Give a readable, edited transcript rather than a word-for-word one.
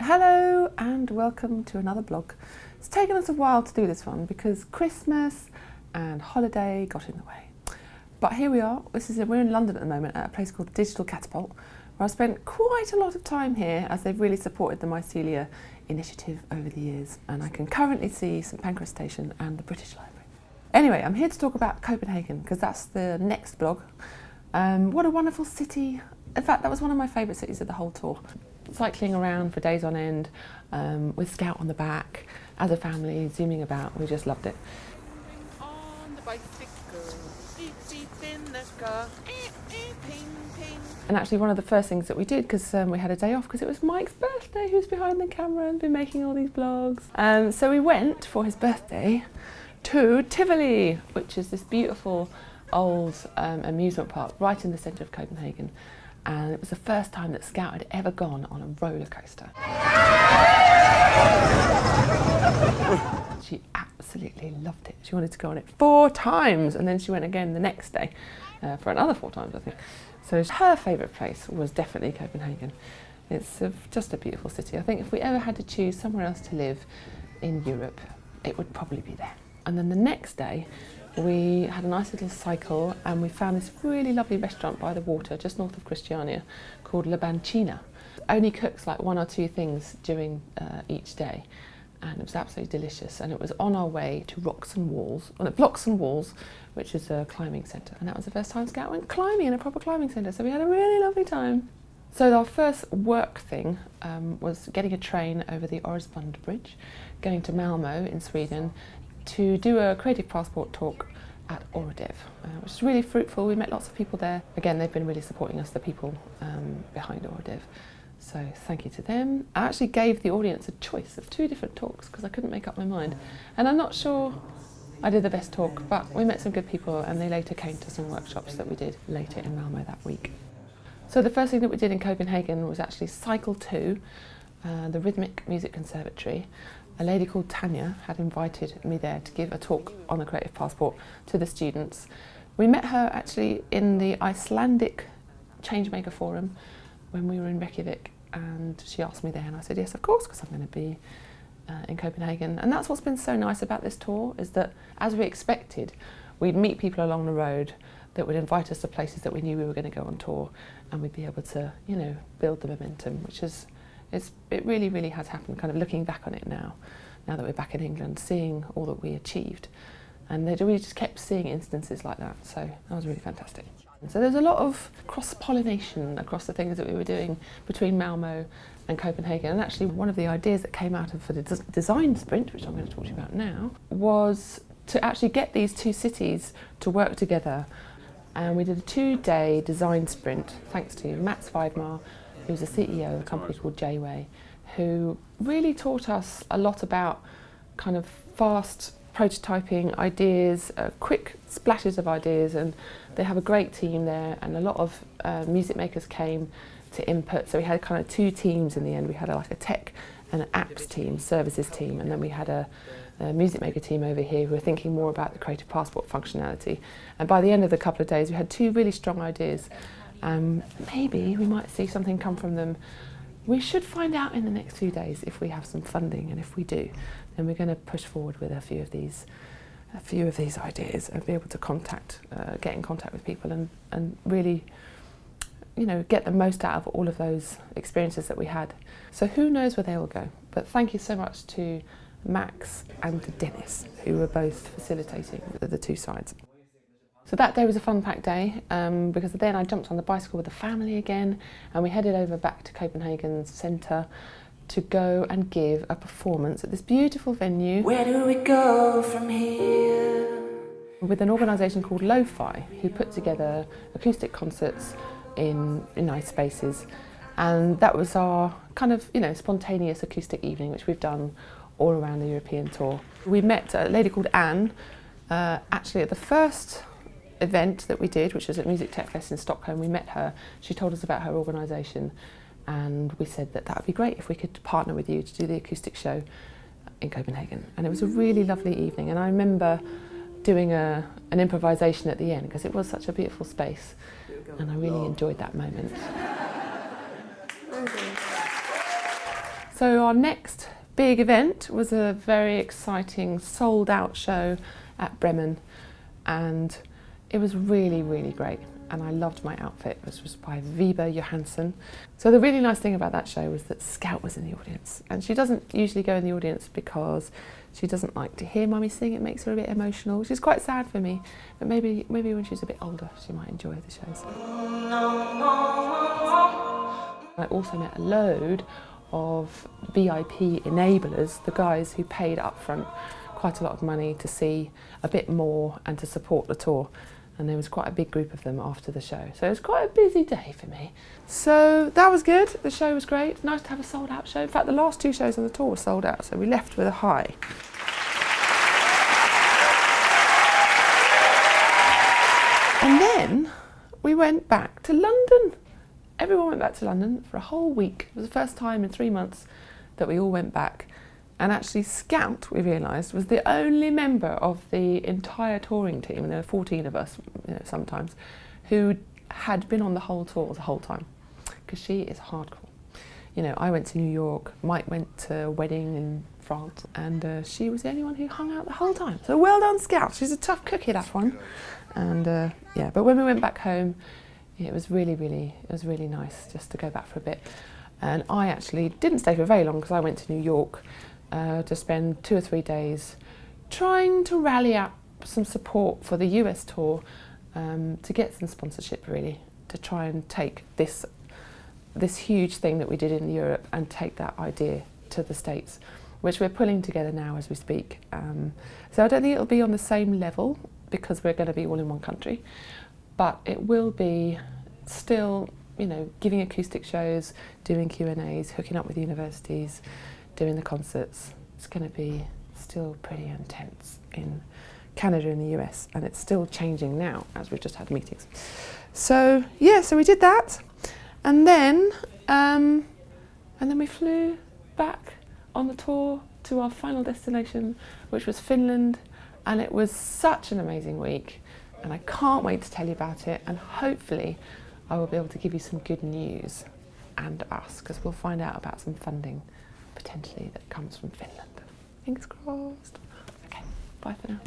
Hello and welcome to another blog. It's taken us a while to do this one because Christmas and holiday got in the way. But here we are. We're in London at the moment at a place called Digital Catapult, where I've spent quite a lot of time here as they've really supported the Mycelia initiative over the years, and I can currently see St Pancras Station and the British Library. Anyway, I'm here to talk about Copenhagen because that's the next blog. What a wonderful city. In fact, that was one of my favourite cities of the whole tour. Cycling around for days on end, with Scout on the back, as a family, zooming about, we just loved it. On the bicycle, deep, deep in the car, ping, ping. And actually one of the first things that we did, because we had a day off, because it was Mike's birthday, who's behind the camera and been making all these vlogs. So we went for his birthday to Tivoli, which is this beautiful old amusement park right in the centre of Copenhagen. And it was the first time that Scout had ever gone on a roller coaster. She absolutely loved it. She wanted to go on it 4 times, and then she went again the next day for another 4 times, I think. So her favourite place was definitely Copenhagen. It's just a beautiful city. I think if we ever had to choose somewhere else to live in Europe, it would probably be there. And then the next day, we had a nice little cycle and we found this really lovely restaurant by the water just north of Christiania called La Bancina. It only cooks like 1 or 2 things during each day, and it was absolutely delicious. And it was on our way to Blocks and Walls, which is a climbing centre, and that was the first time Scout went climbing in a proper climbing centre, so we had a really lovely time. So our first work thing was getting a train over the Öresund Bridge, going to Malmö in Sweden, to do a creative passport talk at Orodev, which is really fruitful. We met lots of people there. Again, they've been really supporting us, the people behind Orodev. So thank you to them. I actually gave the audience a choice of 2 different talks because I couldn't make up my mind. And I'm not sure I did the best talk, but we met some good people and they later came to some workshops that we did later in Malmö that week. So the first thing that we did in Copenhagen was actually cycle to the Rhythmic Music Conservatory. A lady called Tanya had invited me there to give a talk on the Creative Passport to the students. We met her actually in the Icelandic Changemaker Forum when we were in Reykjavik, and she asked me there and I said yes, of course, because I'm going to be in Copenhagen. And that's what's been so nice about this tour, is that as we expected, we'd meet people along the road that would invite us to places that we knew we were going to go on tour, and we'd be able to, you know, build the momentum, which is it really, really has happened, kind of looking back on it now that we're back in England, seeing all that we achieved. And we just kept seeing instances like that, so that was really fantastic. And so there's a lot of cross-pollination across the things that we were doing between Malmö and Copenhagen. And actually one of the ideas that came out of the design sprint, which I'm going to talk to you about now, was to actually get these 2 cities to work together. And we did a 2-day design sprint, thanks to Mats Weidmar, who's the CEO of a company called J-Way, who really taught us a lot about kind of fast prototyping ideas, quick splashes of ideas, and they have a great team there, and a lot of music makers came to input. So we had kind of 2 teams in the end. We had like a tech and an apps team, services team, and then we had a music maker team over here who were thinking more about the Creative Passport functionality. And by the end of the couple of days, we had 2 really strong ideas. Maybe we might see something come from them. We should find out in the next few days if we have some funding, and if we do, then we're going to push forward with a few of these ideas and be able to get in contact with people and really, you know, get the most out of all of those experiences that we had. So who knows where they will go? But thank you so much to Max and to Dennis, who were both facilitating the 2 sides. So that day was a fun-packed day, because then I jumped on the bicycle with the family again, and we headed over back to Copenhagen's centre to go and give a performance at this beautiful venue. Where do we go from here? With an organisation called Lo-Fi, who put together acoustic concerts in nice spaces. And that was our kind of, you know, spontaneous acoustic evening, which we've done all around the European tour. We met a lady called Anne, actually at the first event that we did, which was at Music Tech Fest in Stockholm. We met her. She told us about her organisation, and we said that would be great if we could partner with you to do the acoustic show in Copenhagen. And it was a really lovely evening, and I remember doing an improvisation at the end because it was such a beautiful space, and I really enjoyed that moment. So our next big event was a very exciting sold out show at Bremen, and it was really, really great. And I loved my outfit, which was by Johansson. So the really nice thing about that show was that Scout was in the audience, and she doesn't usually go in the audience because she doesn't like to hear Mummy sing. It makes her a bit emotional, which is quite sad for me, but maybe when she's a bit older she might enjoy the shows. I also met a load of VIP enablers, the guys who paid up front quite a lot of money to see a bit more and to support the tour. And there was quite a big group of them after the show. So it was quite a busy day for me. So that was good, the show was great. Nice to have a sold out show. In fact, the last 2 shows on the tour were sold out, so we left with a high. And then we went back to London. Everyone went back to London for a whole week. It was the first time in 3 months that we all went back. And actually Scout, we realised, was the only member of the entire touring team, and there were 14 of us, sometimes, who had been on the whole tour the whole time, because she is hardcore. I went to New York, Mike went to a wedding in France, and she was the only one who hung out the whole time. So well done, Scout. She's a tough cookie, that one. And yeah, but when we went back home, it was really nice just to go back for a bit. And I actually didn't stay for very long because I went to New York to spend 2 or 3 days trying to rally up some support for the US tour, to get some sponsorship, really, to try and take this huge thing that we did in Europe and take that idea to the States, which we're pulling together now as we speak. So I don't think it'll be on the same level because we're going to be all in one country, but it will be still, giving acoustic shows, doing Q&As, hooking up with universities, doing the concerts. It's going to be still pretty intense in Canada and the US, and it's still changing now as we've just had meetings. So yeah, so we did that, and then we flew back on the tour to our final destination, which was Finland, and it was such an amazing week, and I can't wait to tell you about it, and hopefully I will be able to give you some good news and us, because we'll find out about some funding potentially that comes from Finland. Fingers crossed. Okay, bye for now.